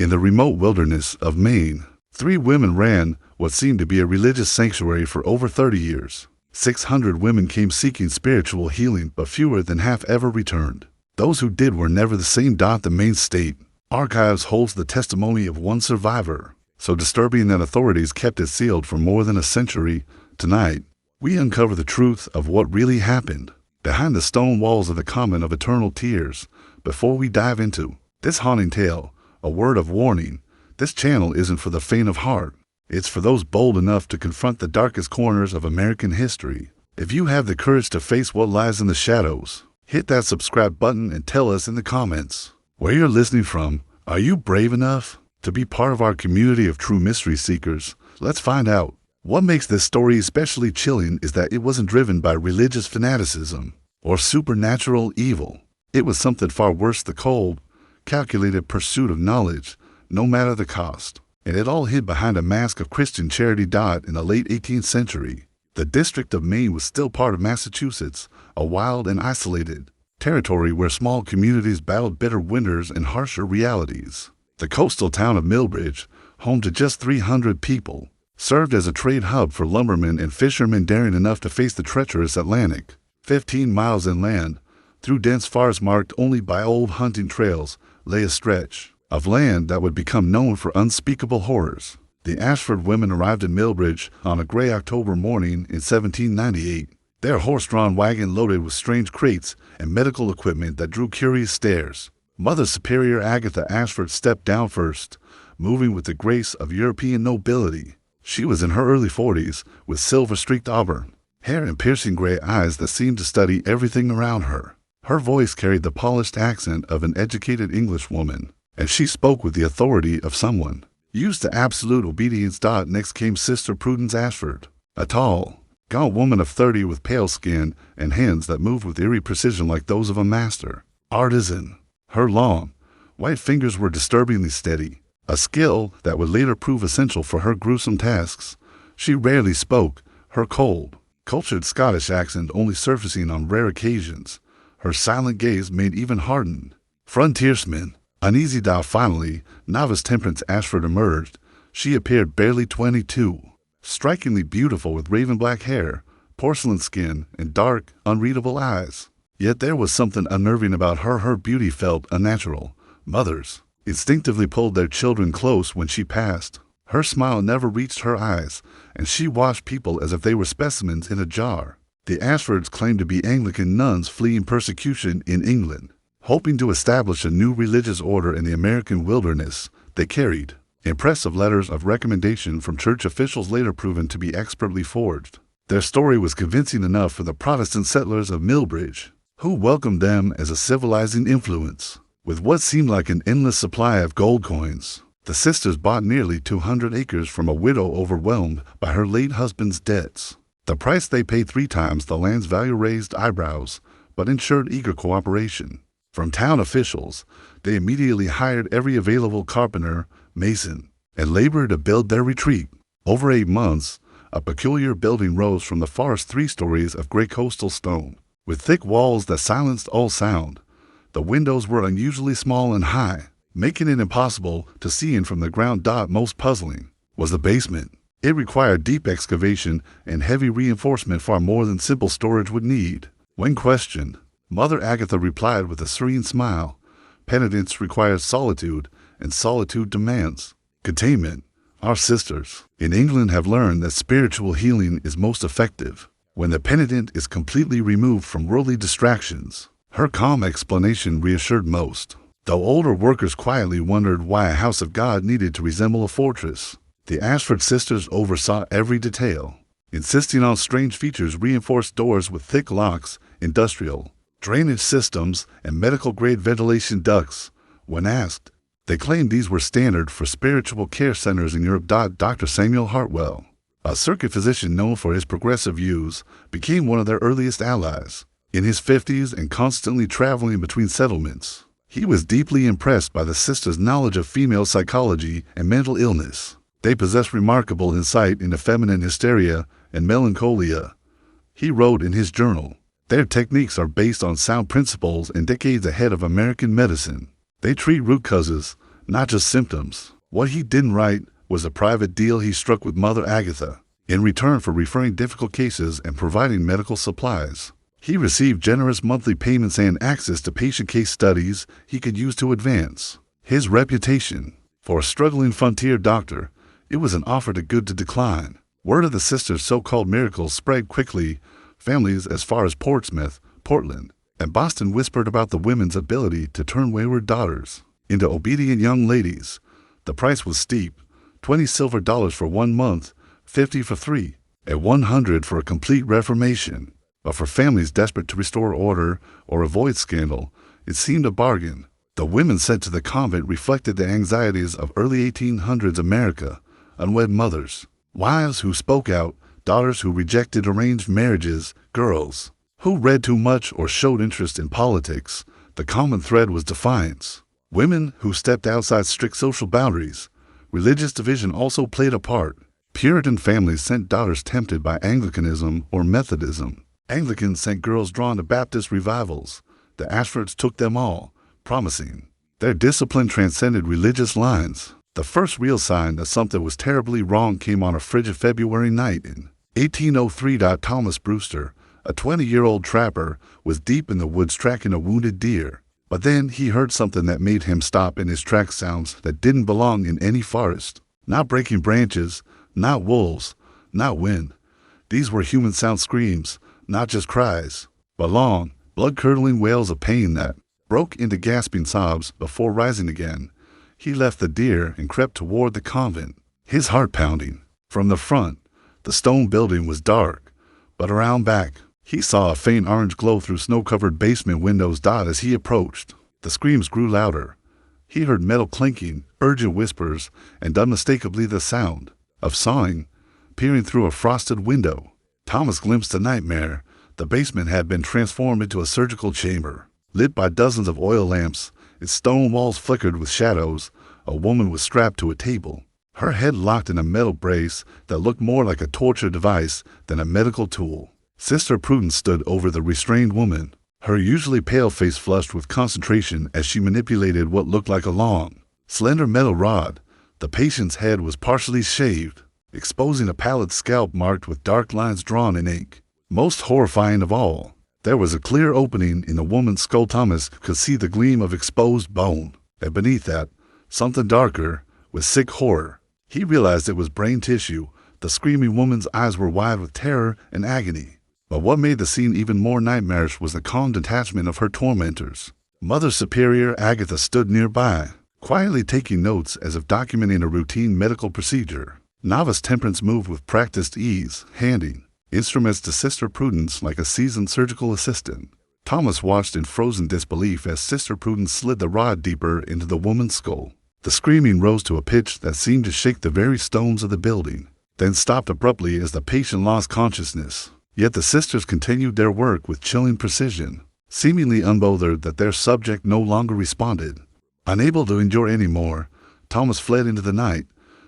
In the remote wilderness of Maine, 3 women ran what seemed to be a religious sanctuary for over 30 years. 600 women came seeking spiritual healing, but fewer than half ever returned. Those who did were never the same. The Maine State Archives holds the testimony of one survivor, so disturbing that authorities kept it sealed for more than a century. Tonight, we uncover the truth of what really happened behind the stone walls of the Common of Eternal Tears. Before we dive into this haunting tale, a word of warning: this channel isn't for the faint of heart. It's for those bold enough to confront the darkest corners of American history. If you have the courage to face what lies in the shadows, hit that subscribe button and tell us in the comments where you're listening from. Are you brave enough to be part of our community of true mystery seekers? Let's find out. What makes this story especially chilling is that it wasn't driven by religious fanaticism or supernatural evil. It was something far worse: the cold, calculated pursuit of knowledge, no matter the cost. And it all hid behind a mask of Christian charity. In the late 18th century, the District of Maine was still part of Massachusetts, a wild and isolated territory where small communities battled bitter winters and harsher realities. The coastal town of Millbridge, home to just 300 people, served as a trade hub for lumbermen and fishermen daring enough to face the treacherous Atlantic. 15 miles inland, through dense forest marked only by old hunting trails, lay a stretch of land that would become known for unspeakable horrors. The Ashford women arrived in Millbridge on a gray October morning in 1798, their horse-drawn wagon loaded with strange crates and medical equipment that drew curious stares. Mother Superior Agatha Ashford stepped down first, moving with the grace of European nobility. She was in her early 40s, with silver-streaked auburn hair and piercing gray eyes that seemed to study everything around her. Her voice carried the polished accent of an educated Englishwoman, and she spoke with the authority of someone used to absolute obedience. Next came Sister Prudence Ashford, a tall, gaunt woman of 30 with pale skin and hands that moved with eerie precision like those of a master artisan. Her long, white fingers were disturbingly steady, a skill that would later prove essential for her gruesome tasks. She rarely spoke, her cold, cultured Scottish accent only surfacing on rare occasions. Her silent gaze made even hardened frontiersmen uneasy. Finally, novice Temperance Ashford emerged. She appeared barely 22, strikingly beautiful with raven black hair, porcelain skin, and dark, unreadable eyes. Yet there was something unnerving about her. Her beauty felt unnatural. Mothers instinctively pulled their children close when she passed. Her smile never reached her eyes, and she watched people as if they were specimens in a jar. The Ashfords claimed to be Anglican nuns fleeing persecution in England. Hoping to establish a new religious order in the American wilderness, they carried impressive letters of recommendation from church officials later proven to be expertly forged. Their story was convincing enough for the Protestant settlers of Millbridge, who welcomed them as a civilizing influence. With what seemed like an endless supply of gold coins, the sisters bought nearly 200 acres from a widow overwhelmed by her late husband's debts. The price they paid 3 times the land's value raised eyebrows, but ensured eager cooperation. From town officials, they immediately hired every available carpenter, mason, and laborer to build their retreat. Over 8 months, a peculiar building rose from the forest, 3 stories of gray coastal stone, with thick walls that silenced all sound. The windows were unusually small and high, making it impossible to see in from the ground. Most puzzling was the basement. It required deep excavation and heavy reinforcement, far more than simple storage would need. When questioned, Mother Agatha replied with a serene smile, "Penitence requires solitude, and solitude demands containment. Our sisters in England have learned that spiritual healing is most effective when the penitent is completely removed from worldly distractions." Her calm explanation reassured most, though older workers quietly wondered why a house of God needed to resemble a fortress. The Ashford sisters oversaw every detail, insisting on strange features: reinforced doors with thick locks, industrial drainage systems, and medical-grade ventilation ducts. When asked, they claimed these were standard for spiritual care centers in Europe. Dr. Samuel Hartwell, a circuit physician known for his progressive views, became one of their earliest allies. In his 50s and constantly traveling between settlements, he was deeply impressed by the sisters' knowledge of female psychology and mental illness. They possessed remarkable insight into feminine hysteria and melancholia. He wrote in his journal, "Their techniques are based on sound principles and decades ahead of American medicine. They treat root causes, not just symptoms. What he didn't write was a private deal he struck with Mother Agatha. In return for referring difficult cases and providing medical supplies, he received generous monthly payments and access to patient case studies he could use to advance his reputation. For a struggling frontier doctor, it was an offer too good to decline. Word of the sisters' so-called miracles spread quickly. Families as far as Portsmouth, Portland, and Boston whispered about the women's ability to turn wayward daughters into obedient young ladies. The price was steep: $20 silver for 1 month, 50 for 3, and 100 for a complete reformation. But for families desperate to restore order or avoid scandal, it seemed a bargain. The women sent to the convent reflected the anxieties of early 1800s America: unwed mothers, wives who spoke out, daughters who rejected arranged marriages, girls who read too much or showed interest in politics. The common thread was defiance. Women who stepped outside strict social boundaries. Religious division also played a part. Puritan families sent daughters tempted by Anglicanism or Methodism. Anglicans sent girls drawn to Baptist revivals. The Ashfords took them all, promising. Their discipline transcended religious lines. The first real sign that something was terribly wrong came on a frigid February night in 1803. Thomas Brewster, a 20-year-old trapper, was deep in the woods tracking a wounded deer. But then he heard something that made him stop in his tracks, sounds that didn't belong in any forest. Not breaking branches, not wolves, not wind. These were human sound screams, not just cries, but long, blood-curdling wails of pain that broke into gasping sobs before rising again. He left the deer and crept toward the convent, his heart pounding. From the front, the stone building was dark, but around back, he saw a faint orange glow through snow-covered basement windows. As he approached, the screams grew louder. He heard metal clinking, urgent whispers, and unmistakably the sound of sawing peering through a frosted window. Thomas glimpsed a nightmare. The basement had been transformed into a surgical chamber, lit by dozens of oil lamps. Its stone walls flickered with shadows. A woman was strapped to a table, her head locked in a metal brace that looked more like a torture device than a medical tool. Sister Prudence stood over the restrained woman, her usually pale face flushed with concentration as she manipulated what looked like a long, slender metal rod. The patient's head was partially shaved, exposing a pallid scalp marked with dark lines drawn in ink. Most horrifying of all, there was a clear opening in the woman's skull. Thomas could see the gleam of exposed bone, and beneath that, something darker, with sick horror. He realized it was brain tissue. The screaming woman's eyes were wide with terror and agony. But what made the scene even more nightmarish was the calm detachment of her tormentors. Mother Superior Agatha stood nearby, quietly taking notes as if documenting a routine medical procedure. Novice Temperance moved with practiced ease, handing instruments to Sister Prudence like a seasoned surgical assistant. Thomas watched in frozen disbelief as Sister Prudence slid the rod deeper into the woman's skull. The screaming rose to a pitch that seemed to shake the very stones of the building, then stopped abruptly as the patient lost consciousness. Yet the sisters continued their work with chilling precision, seemingly unbothered that their subject no longer responded. Unable to endure any more, Thomas fled into the night,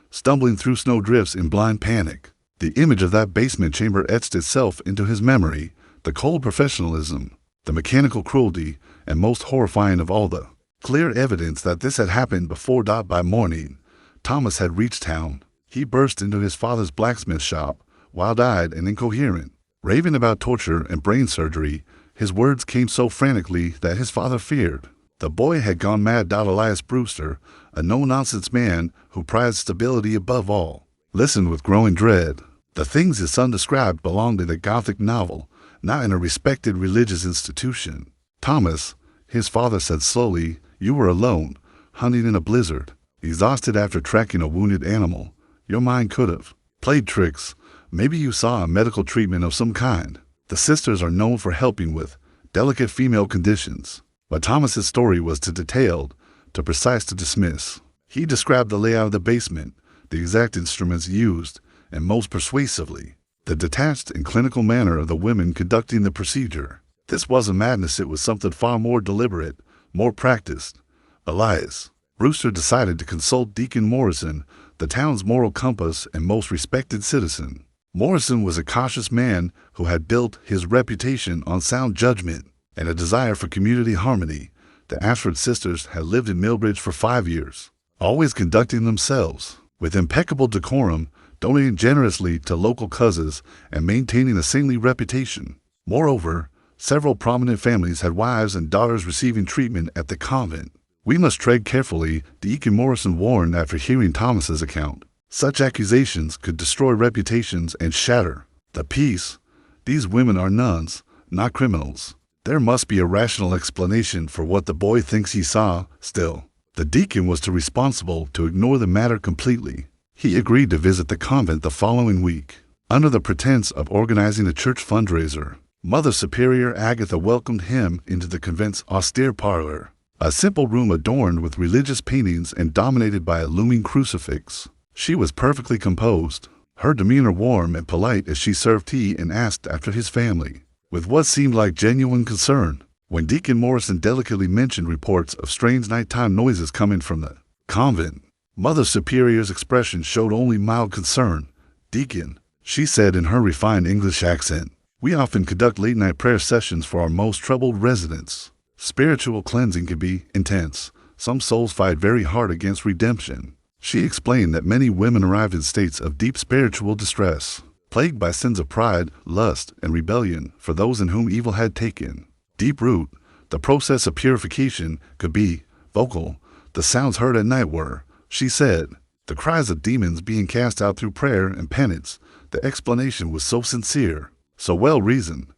stumbling through snowdrifts in blind panic. The image of that basement chamber etched itself into his memory, the cold professionalism, the mechanical cruelty, and most horrifying of all, the clear evidence that this had happened before. By morning, Thomas had reached town. He burst into his father's blacksmith shop, wild-eyed and incoherent, raving about torture and brain surgery. His words came so frantically that his father feared the boy had gone mad. Elias Brewster, a no-nonsense man who prized stability above all, listened with growing dread. The things his son described belonged in a Gothic novel, not in a respected religious institution. Thomas, his father said slowly, you were alone, hunting in a blizzard, exhausted after tracking a wounded animal. Your mind could have played tricks. Maybe you saw a medical treatment of some kind. The sisters are known for helping with delicate female conditions. But Thomas's story was too detailed, too precise to dismiss. He described the layout of the basement, the exact instruments used, and most persuasively, the detached and clinical manner of the women conducting the procedure. This wasn't madness, it was something far more deliberate, more practiced. Elias Brewster decided to consult Deacon Morrison, the town's moral compass and most respected citizen. Morrison was a cautious man who had built his reputation on sound judgment and a desire for community harmony. The Ashford sisters had lived in Millbridge for 5 years, always conducting themselves with impeccable decorum, donating generously to local causes, and maintaining a saintly reputation. Moreover, several prominent families had wives and daughters receiving treatment at the convent. "We must tread carefully," Deacon Morrison warned after hearing Thomas's account. "Such accusations could destroy reputations and shatter the peace. These women are nuns, not criminals. There must be a rational explanation for what the boy thinks he saw." Still, the deacon was too responsible to ignore the matter completely. He agreed to visit the convent the following week. Under the pretense of organizing a church fundraiser, Mother Superior Agatha welcomed him into the convent's austere parlor, a simple room adorned with religious paintings and dominated by a looming crucifix. She was perfectly composed, her demeanor warm and polite as she served tea and asked after his family, with what seemed like genuine concern. When Deacon Morrison delicately mentioned reports of strange nighttime noises coming from the convent, Mother Superior's expression showed only mild concern. "Deacon," she said in her refined English accent, "we often conduct late-night prayer sessions for our most troubled residents. Spiritual cleansing can be intense. Some souls fight very hard against redemption." She explained that many women arrived in states of deep spiritual distress, plagued by sins of pride, lust, and rebellion for those in whom evil had taken deep root. The process of purification could be vocal. The sounds heard at night were, she said, the cries of demons being cast out through prayer and penance. The explanation was so sincere, so well-reasoned,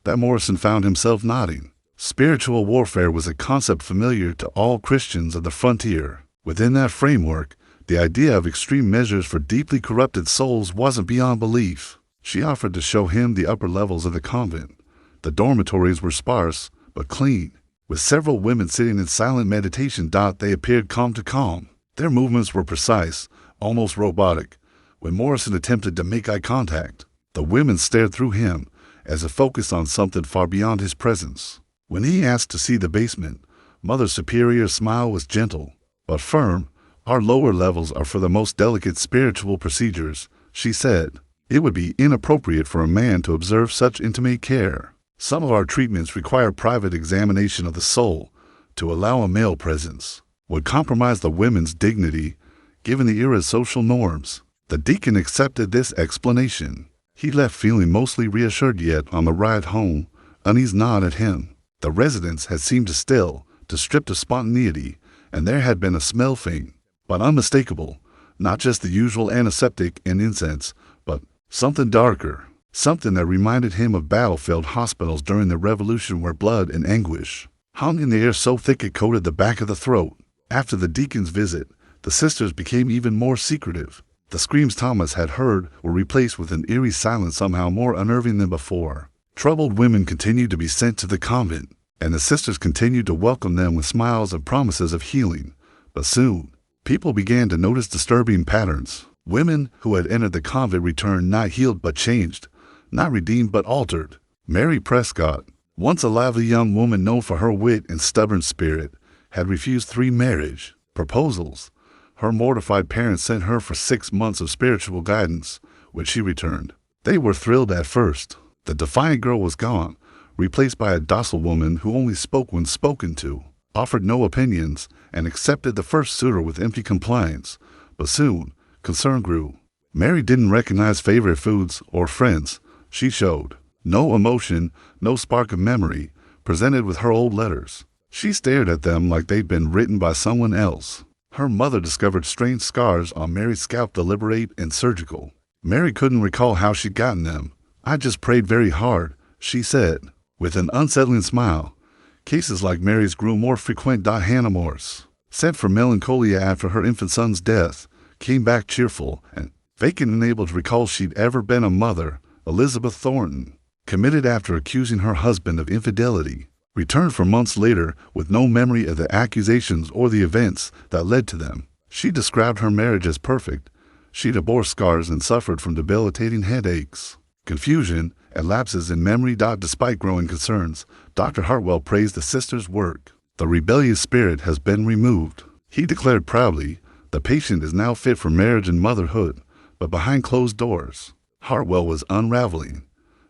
that Morrison found himself nodding. Spiritual warfare was a concept familiar to all Christians of the frontier. Within that framework, the idea of extreme measures for deeply corrupted souls wasn't beyond belief. She offered to show him the upper levels of the convent. The dormitories were sparse, but clean, with several women sitting in silent meditation. They appeared calm to calm. Their movements were precise, almost robotic. When Morrison attempted to make eye contact, the women stared through him, as if focused on something far beyond his presence. When he asked to see the basement, Mother Superior's smile was gentle, but firm. "Our lower levels are for the most delicate spiritual procedures," she said. "It would be inappropriate for a man to observe such intimate care. Some of our treatments require private examination of the soul. To allow a male presence would compromise the women's dignity, given the era's social norms." The deacon accepted this explanation. He left feeling mostly reassured, yet on the ride home, unease gnawed at him. The residence had seemed to still, to strip of spontaneity, and there had been a smell faint, but unmistakable, not just the usual antiseptic and incense, but something darker, something that reminded him of battlefield hospitals during the Revolution, where blood and anguish hung in the air so thick it coated the back of the throat. After the deacon's visit, the sisters became even more secretive. The screams Thomas had heard were replaced with an eerie silence somehow more unnerving than before. Troubled women continued to be sent to the convent, and the sisters continued to welcome them with smiles and promises of healing. But soon, people began to notice disturbing patterns. Women who had entered the convent returned not healed but changed, not redeemed but altered. Mary Prescott, once a lively young woman known for her wit and stubborn spirit, had refused 3 marriage proposals. Her mortified parents sent her for 6 months of spiritual guidance, which she returned. They were thrilled at first. The defiant girl was gone, replaced by a docile woman who only spoke when spoken to, offered no opinions, and accepted the first suitor with empty compliance. But soon, concern grew. Mary didn't recognize favorite foods or friends. She showed no emotion, no spark of memory, presented with her old letters. She stared at them like they'd been written by someone else. Her mother discovered strange scars on Mary's scalp, deliberate and surgical. Mary couldn't recall how she'd gotten them. "I just prayed very hard," she said, with an unsettling smile. Cases like Mary's grew more frequent. Hannah Morse, sent for melancholia after her infant son's death, came back cheerful and vacant, unable to recall she'd ever been a mother. Elizabeth Thornton, committed after accusing her husband of infidelity, returned for months later with no memory of the accusations or the events that led to them. She described her marriage as perfect. She'd bore scars and suffered from debilitating headaches, confusion, and lapses in memory. Despite growing concerns, Dr. Hartwell praised the sisters' work. "The rebellious spirit has been removed," he declared proudly. "The patient is now fit for marriage and motherhood." But behind closed doors, Hartwell was unraveling.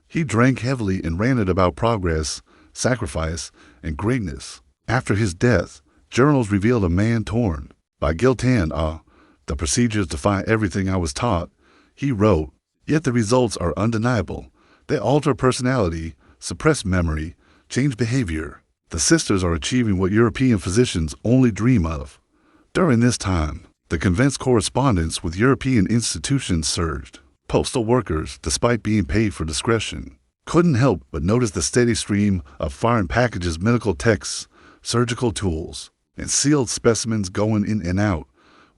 He drank heavily and ranted about progress, sacrifice, and greatness. After his death, journals revealed a man torn By guilt and the procedures defy everything I was taught, he wrote, yet the results are undeniable. They alter personality, suppress memory, change behavior. The sisters are achieving what European physicians only dream of. During this time, the convent's correspondence with European institutions surged. Postal workers, despite being paid for discretion, couldn't help but notice the steady stream of foreign packages, medical texts, surgical tools, and sealed specimens going in and out.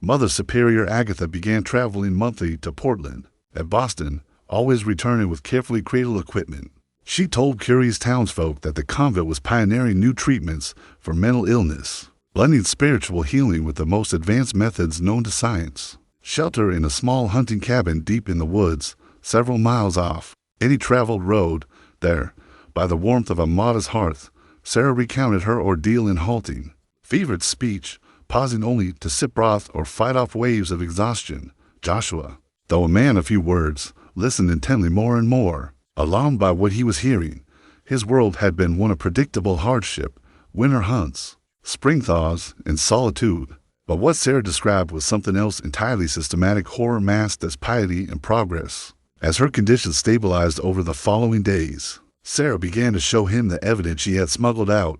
Mother Superior Agatha began traveling monthly to Portland and Boston, always returning with carefully cradled equipment. She told curious townsfolk that the convent was pioneering new treatments for mental illness, blending spiritual healing with the most advanced methods known to science. Shelter in a small hunting cabin deep in the woods, several miles off any traveled road, there, by the warmth of a modest hearth, Sarah recounted her ordeal in halting, fevered speech, pausing only to sip broth or fight off waves of exhaustion. Joshua, though a man of few words, listened intently more and more, alarmed by what he was hearing. His world had been one of predictable hardship, winter hunts, spring thaws, and solitude. But what Sarah described was something else entirely: systematic horror masked as piety and progress. As her condition stabilized over the following days, Sarah began to show him the evidence she had smuggled out,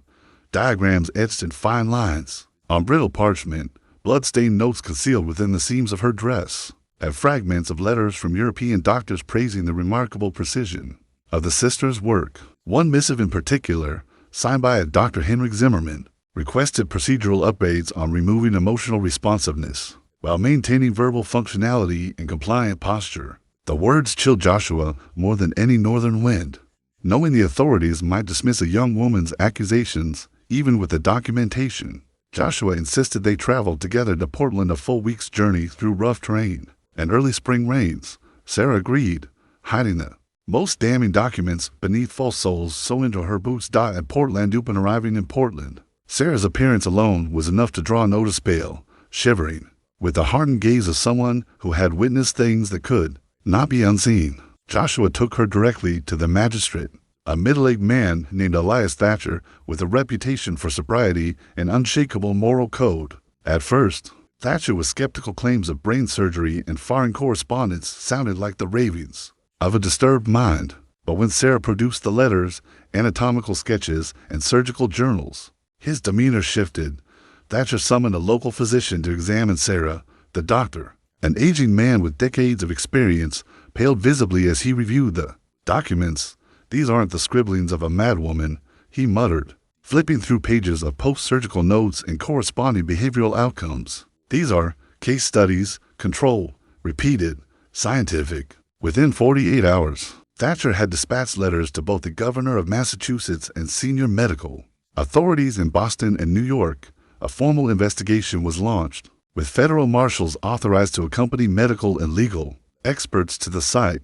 diagrams etched in fine lines on brittle parchment, blood-stained notes concealed within the seams of her dress, and fragments of letters from European doctors praising the remarkable precision of the sisters' work. One missive in particular, signed by a Dr. Henrik Zimmerman, requested procedural upgrades on removing emotional responsiveness while maintaining verbal functionality and compliant posture. The words chilled Joshua more than any northern wind. Knowing the authorities might dismiss a young woman's accusations, even with the documentation, Joshua insisted they travel together to Portland, a full week's journey through rough terrain and early spring rains. Sarah agreed, hiding the most damning documents beneath false soles sewn into her boots. At Portland, upon arriving in Portland, Sarah's appearance alone was enough to draw notice. Pale, shivering, with the hardened gaze of someone who had witnessed things that could not be unseen, Joshua took her directly to the magistrate, a middle-aged man named Elias Thatcher, with a reputation for sobriety and unshakable moral code. At first, Thatcher was skeptical. Claims of brain surgery and foreign correspondence sounded like the ravings of a disturbed mind. But when Sarah produced the letters, anatomical sketches, and surgical journals, his demeanor shifted. Thatcher summoned a local physician to examine Sarah. The doctor, an aging man with decades of experience, paled visibly as he reviewed the documents. "These aren't the scribblings of a madwoman," he muttered, flipping through pages of post-surgical notes and corresponding behavioral outcomes. "These are case studies, control, repeated, scientific." Within 48 hours, Thatcher had dispatched letters to both the governor of Massachusetts and senior medical authorities in Boston and New York. A formal investigation was launched, with federal marshals authorized to accompany medical and legal experts to the site.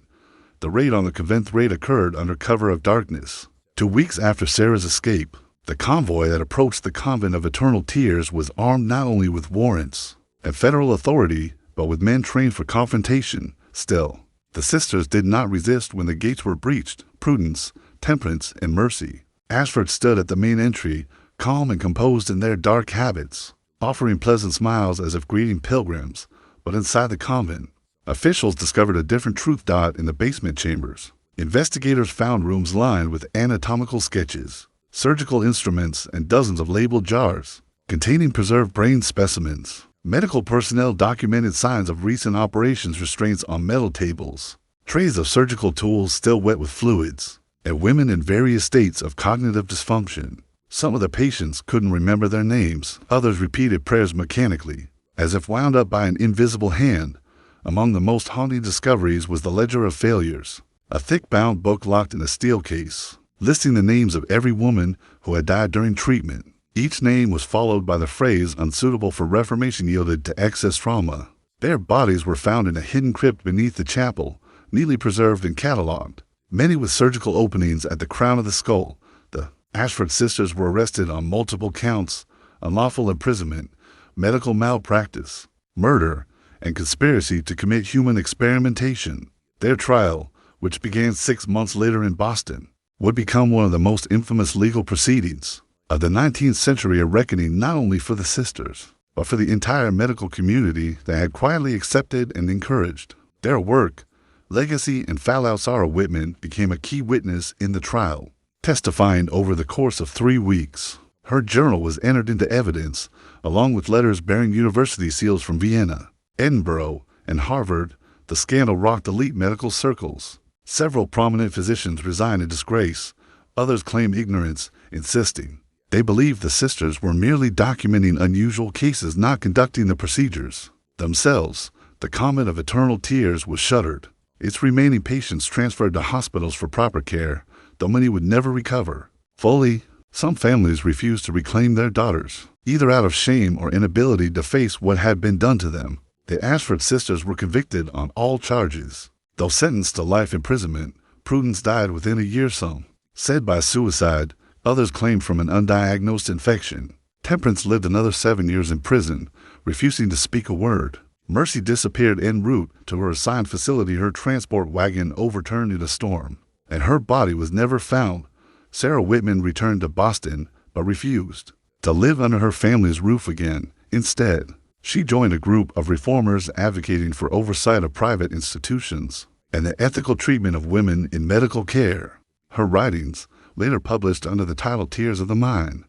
The raid on the convent occurred under cover of darkness. 2 weeks after Sarah's escape, the convoy that approached the convent of Eternal Tears was armed not only with warrants and federal authority, but with men trained for confrontation. Still, the sisters did not resist when the gates were breached. Prudence, temperance, and mercy. Ashford stood at the main entry, calm and composed in their dark habits, offering pleasant smiles as if greeting pilgrims. But inside the convent, officials discovered a different truth. In the basement chambers, investigators found rooms lined with anatomical sketches, surgical instruments, and dozens of labeled jars containing preserved brain specimens. Medical personnel documented signs of recent operations, restraints on metal tables, trays of surgical tools still wet with fluids, and women in various states of cognitive dysfunction. Some of the patients couldn't remember their names. Others repeated prayers mechanically, as if wound up by an invisible hand. Among the most haunting discoveries was the Ledger of Failures, a thick-bound book locked in a steel case, listing the names of every woman who had died during treatment. Each name was followed by the phrase "unsuitable for reformation, yielded to excess trauma." Their bodies were found in a hidden crypt beneath the chapel, neatly preserved and cataloged, many with surgical openings at the crown of the skull. The Ashford sisters were arrested on multiple counts: unlawful imprisonment, medical malpractice, murder, and conspiracy to commit human experimentation. Their trial, which began 6 months later in Boston, would become one of the most infamous legal proceedings of the 19th century, a reckoning not only for the sisters, but for the entire medical community that had quietly accepted and encouraged. Their work, legacy, and fallout Sarah Whitman became a key witness in the trial, testifying over the course of 3 weeks. Her journal was entered into evidence, along with letters bearing university seals from Vienna, Edinburgh, and Harvard. The scandal rocked elite medical circles. Several prominent physicians resigned in disgrace. Others claimed ignorance, insisting they believed the sisters were merely documenting unusual cases, not conducting the procedures themselves. The convent of Eternal Tears was shuttered, its remaining patients transferred to hospitals for proper care, though many would never recover fully. Some families refused to reclaim their daughters, either out of shame or inability to face what had been done to them. The Ashford sisters were convicted on all charges. Though sentenced to life imprisonment, Prudence died within a year. Some said by suicide, others claimed from an undiagnosed infection. Temperance lived another 7 years in prison, refusing to speak a word. Mercy disappeared en route to her assigned facility. Her transport wagon overturned in a storm, and her body was never found. Sarah Whitman returned to Boston, but refused to live under her family's roof again. Instead, she joined a group of reformers advocating for oversight of private institutions and the ethical treatment of women in medical care. Her writings, later published under the title Tears of the Mind,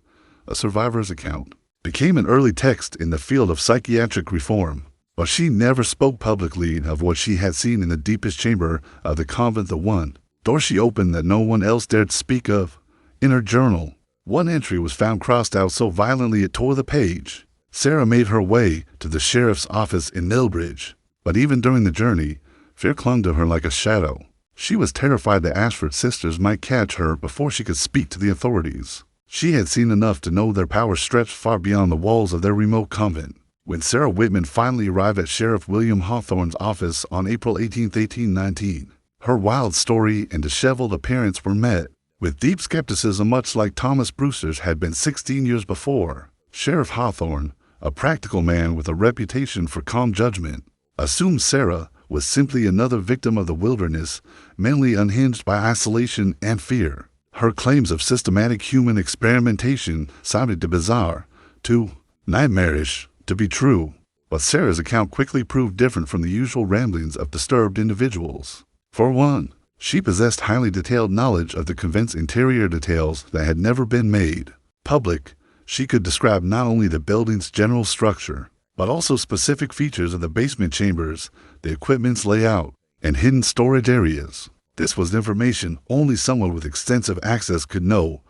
a survivor's account, became an early text in the field of psychiatric reform. But she never spoke publicly of what she had seen in the deepest chamber of the convent, the one door she opened that no one else dared speak of. In her journal, one entry was found crossed out so violently it tore the page. Sarah made her way to the sheriff's office in Millbridge, but even during the journey, fear clung to her like a shadow. She was terrified the Ashford sisters might catch her before she could speak to the authorities. She had seen enough to know their power stretched far beyond the walls of their remote convent. When Sarah Whitman finally arrived at Sheriff William Hawthorne's office on April 18, 1819, her wild story and disheveled appearance were met with deep skepticism, much like Thomas Brewster's had been 16 years before. Sheriff Hawthorne, a practical man with a reputation for calm judgment, assumed Sarah was simply another victim of the wilderness, mentally unhinged by isolation and fear. Her claims of systematic human experimentation sounded too bizarre, too nightmarish to be true, but Sarah's account quickly proved different from the usual ramblings of disturbed individuals. For one, she possessed highly detailed knowledge of the convent's interior details that had never been made public. She could describe not only the building's general structure, but also specific features of the basement chambers, the equipment's layout, and hidden storage areas. This was information only someone with extensive access could know.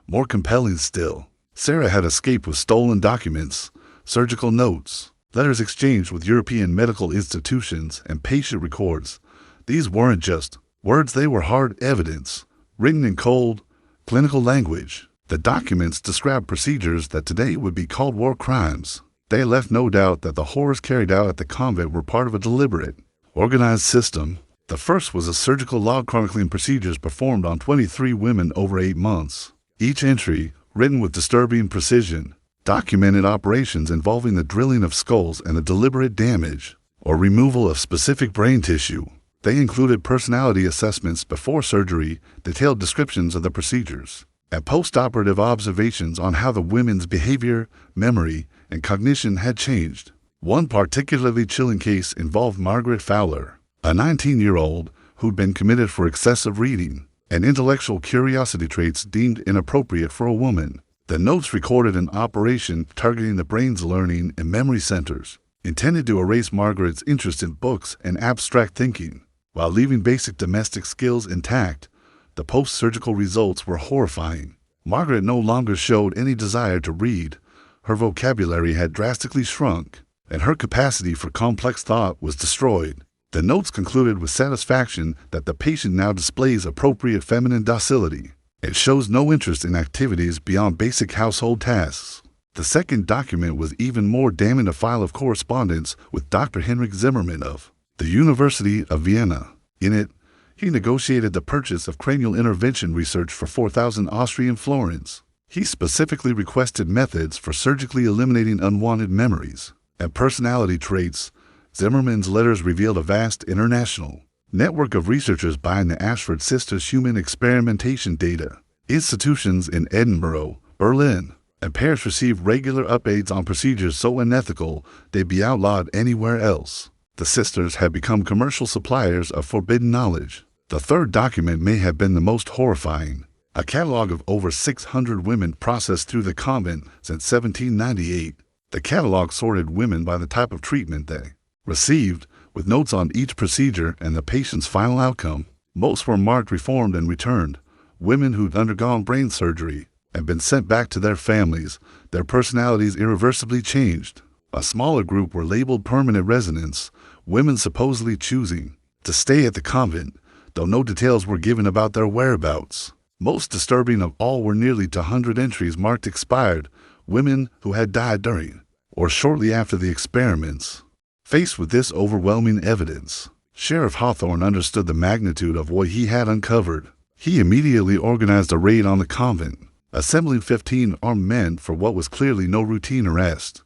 More compelling still, Sarah had escaped with stolen documents, surgical notes, letters exchanged with European medical institutions, and patient records. These weren't just words, they were hard evidence, written in cold, clinical language. The documents described procedures that today would be called war crimes. They left no doubt that the horrors carried out at the convent were part of a deliberate, organized system. The first was a surgical log chronicling procedures performed on 23 women over 8 months. Each entry, written with disturbing precision, documented operations involving the drilling of skulls and the deliberate damage or removal of specific brain tissue. They included personality assessments before surgery, detailed descriptions of the procedures, and post-operative observations on how the women's behavior, memory, and cognition had changed. One particularly chilling case involved Margaret Fowler, a 19-year-old who'd been committed for excessive reading and intellectual curiosity traits deemed inappropriate for a woman. The notes recorded an operation targeting the brain's learning and memory centers, intended to erase Margaret's interest in books and abstract thinking, while leaving basic domestic skills intact. The post-surgical results were horrifying. Margaret no longer showed any desire to read. Her vocabulary had drastically shrunk, and her capacity for complex thought was destroyed. The notes concluded with satisfaction that the patient now displays appropriate feminine docility and shows no interest in activities beyond basic household tasks. The second document was even more damning, a file of correspondence with Dr. Henrik Zimmermann of the University of Vienna. In it, he negotiated the purchase of cranial intervention research for 4,000 Austrian florins. He specifically requested methods for surgically eliminating unwanted memories and personality traits. Zimmermann's letters revealed a vast international network of researchers buying the Ashford sisters' human experimentation data. Institutions in Edinburgh, Berlin, and pairs received regular updates on procedures so unethical they'd be outlawed anywhere else. The sisters had become commercial suppliers of forbidden knowledge. The third document may have been the most horrifying. A catalog of over 600 women processed through the convent since 1798. The catalog sorted women by the type of treatment they received, with notes on each procedure and the patient's final outcome. Most were marked reformed and returned. Women who'd undergone brain surgery and been sent back to their families, their personalities irreversibly changed. A smaller group were labeled permanent residents, women supposedly choosing to stay at the convent, though no details were given about their whereabouts. Most disturbing of all were nearly 200 entries marked expired, women who had died during or shortly after the experiments. Faced with this overwhelming evidence, Sheriff Hawthorne understood the magnitude of what he had uncovered. He immediately organized a raid on the convent, assembling 15 armed men for what was clearly no routine arrest.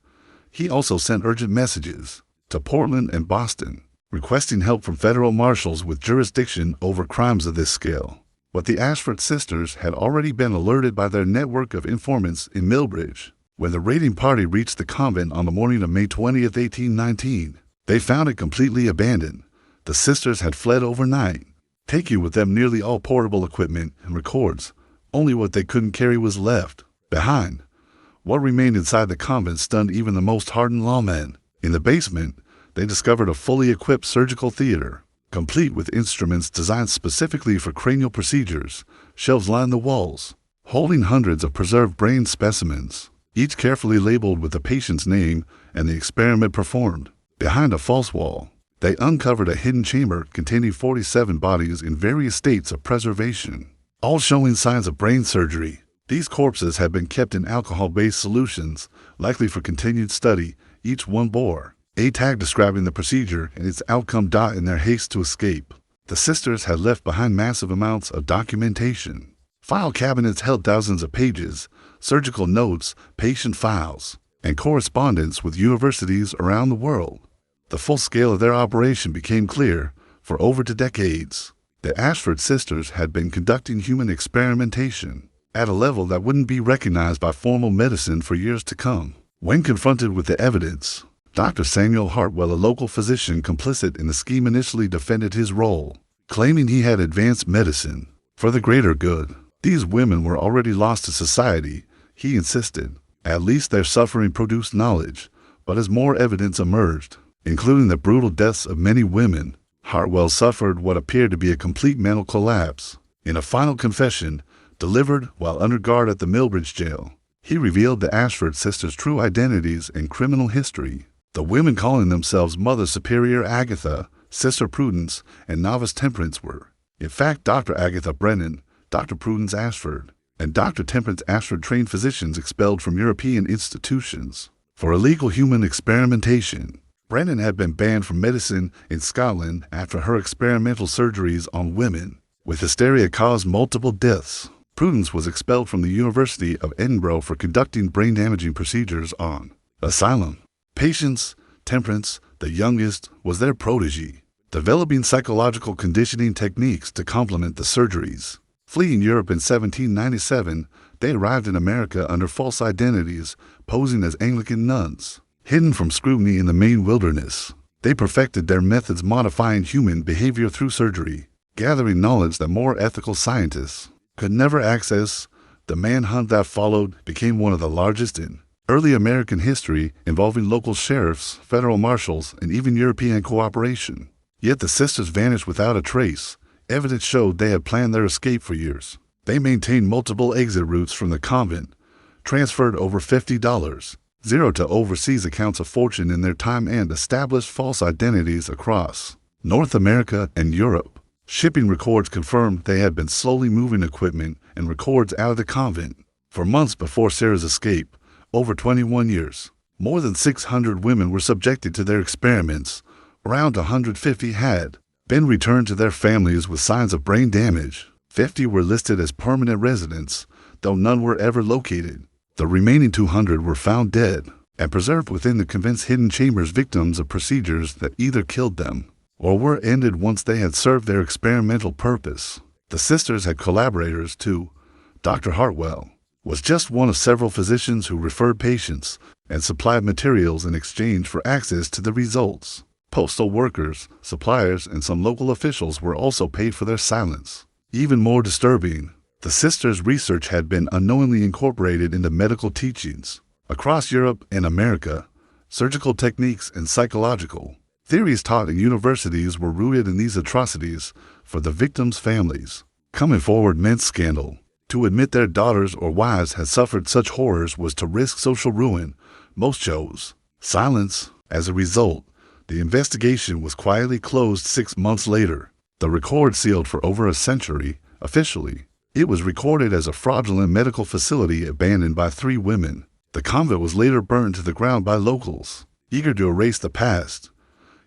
He also sent urgent messages to Portland and Boston, requesting help from federal marshals with jurisdiction over crimes of this scale. But the Ashford sisters had already been alerted by their network of informants in Millbridge. When the raiding party reached the convent on the morning of May 20th, 1819, they found it completely abandoned. The sisters had fled overnight, taking with them nearly all portable equipment and records. Only what they couldn't carry was left behind. What remained inside the convent stunned even the most hardened lawmen. In the basement, they discovered a fully equipped surgical theater, complete with instruments designed specifically for cranial procedures. Shelves lined the walls, holding hundreds of preserved brain specimens, each carefully labeled with the patient's name and the experiment performed. Behind a false wall, they uncovered a hidden chamber containing 47 bodies in various states of preservation, all showing signs of brain surgery. These corpses had been kept in alcohol-based solutions, likely for continued study. Each one bore a tag describing the procedure and its outcome. In their haste to escape, the sisters had left behind massive amounts of documentation. File cabinets held thousands of pages, surgical notes, patient files, and correspondence with universities around the world. The full scale of their operation became clear. For over 2 decades, the Ashford sisters had been conducting human experimentation at a level that wouldn't be recognized by formal medicine for years to come. When confronted with the evidence, Dr. Samuel Hartwell, a local physician complicit in the scheme, initially defended his role, claiming he had advanced medicine for the greater good. These women were already lost to society, he insisted. At least their suffering produced knowledge. But as more evidence emerged, including the brutal deaths of many women, Hartwell suffered what appeared to be a complete mental collapse. In a final confession, delivered while under guard at the Millbridge jail, he revealed the Ashford sisters' true identities and criminal history. The women calling themselves Mother Superior Agatha, Sister Prudence, and Novice Temperance were, in fact, Dr. Agatha Brennan, Dr. Prudence Ashford, and Dr. Temperance Ashford, trained physicians expelled from European institutions for illegal human experimentation. Brennan had been banned from medicine in Scotland after her experimental surgeries on women with hysteria caused multiple deaths. Prudence was expelled from the University of Edinburgh for conducting brain-damaging procedures on asylum patients. Temperance, the youngest, was their protege, developing psychological conditioning techniques to complement the surgeries. Fleeing Europe in 1797, they arrived in America under false identities, posing as Anglican nuns. Hidden from scrutiny in the Maine wilderness, they perfected their methods, modifying human behavior through surgery, gathering knowledge that more ethical scientists could never access. The manhunt that followed became one of the largest in early American history, involving local sheriffs, federal marshals, and even European cooperation. Yet the sisters vanished without a trace. Evidence showed they had planned their escape for years. They maintained multiple exit routes from the convent, transferred over $50 to overseas accounts of fortune in their time, and established false identities across North America and Europe. Shipping records confirmed they had been slowly moving equipment and records out of the convent for months before Sarah's escape. Over 21 years, more than 600 women were subjected to their experiments. Around 150 had been returned to their families with signs of brain damage. 50 were listed as permanent residents, though none were ever located. The remaining 200 were found dead and preserved within the convent's hidden chambers, victims of procedures that either killed them or were ended once they had served their experimental purpose. The sisters had collaborators too: Dr. Hartwell, was just one of several physicians who referred patients and supplied materials in exchange for access to the results. Postal workers, suppliers, and some local officials were also paid for their silence. Even more disturbing, the sisters' research had been unknowingly incorporated into medical teachings. Across Europe and America, surgical techniques and psychological theories taught in universities were rooted in these atrocities for the victims' families. Coming forward meant scandal. To admit their daughters or wives had suffered such horrors was to risk social ruin. Most chose silence. As a result, the investigation was quietly closed 6 months later. The record sealed for over a century. Officially, it was recorded as a fraudulent medical facility abandoned by 3 women. The convent was later burned to the ground by locals, eager to erase the past.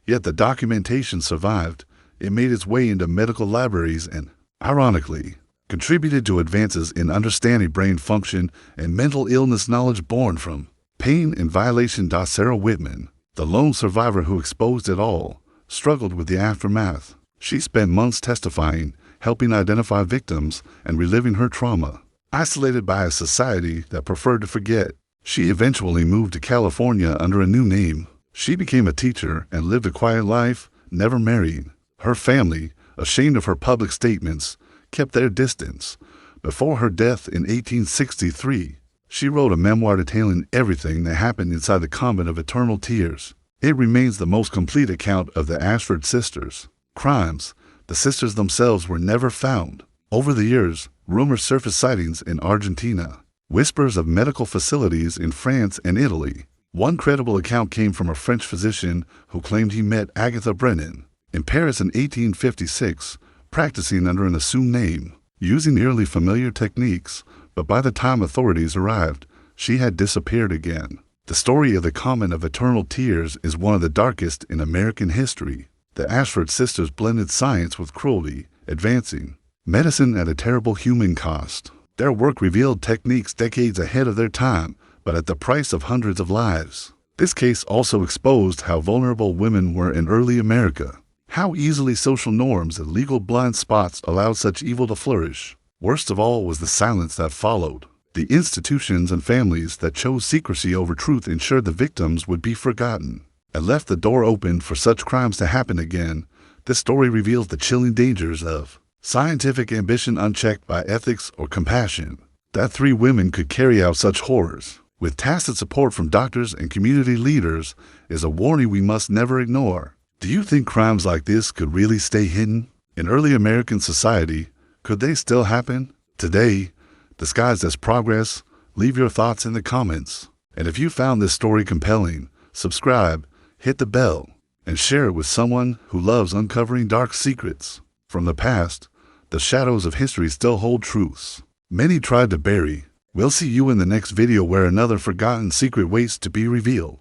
Yet the documentation survived. It made its way into medical libraries and, ironically, contributed to advances in understanding brain function and mental illness knowledge born from pain and violation. Sarah Whitman, the lone survivor who exposed it all, struggled with the aftermath. She spent months testifying, helping identify victims, and reliving her trauma. Isolated by a society that preferred to forget, she eventually moved to California under a new name. She became a teacher and lived a quiet life, never marrying. Her family, ashamed of her public statements, kept their distance. Before her death in 1863, she wrote a memoir detailing everything that happened inside the convent of Eternal Tears. It remains the most complete account of the Ashford sisters' crimes. The sisters themselves were never found. Over the years, rumors surfaced sightings in Argentina, whispers of medical facilities in France and Italy. One credible account came from a French physician who claimed he met Agatha Brennan in Paris in 1856, practicing under an assumed name, using eerily familiar techniques, but by the time authorities arrived, she had disappeared again. The story of the convent of Eternal Tears is one of the darkest in American history. The Ashford sisters blended science with cruelty, advancing medicine at a terrible human cost. Their work revealed techniques decades ahead of their time, but at the price of hundreds of lives. This case also exposed how vulnerable women were in early America, how easily social norms and legal blind spots allowed such evil to flourish. Worst of all was the silence that followed. The institutions and families that chose secrecy over truth ensured the victims would be forgotten and left the door open for such crimes to happen again. This story reveals the chilling dangers of scientific ambition unchecked by ethics or compassion. That 3 women could carry out such horrors, with tacit support from doctors and community leaders, is a warning we must never ignore. Do you think crimes like this could really stay hidden? In early American society, could they still happen? Today, disguised as progress, leave your thoughts in the comments. And if you found this story compelling, subscribe, hit the bell, and share it with someone who loves uncovering dark secrets. From the past, the shadows of history still hold truths many tried to bury. We'll see you in the next video where another forgotten secret waits to be revealed.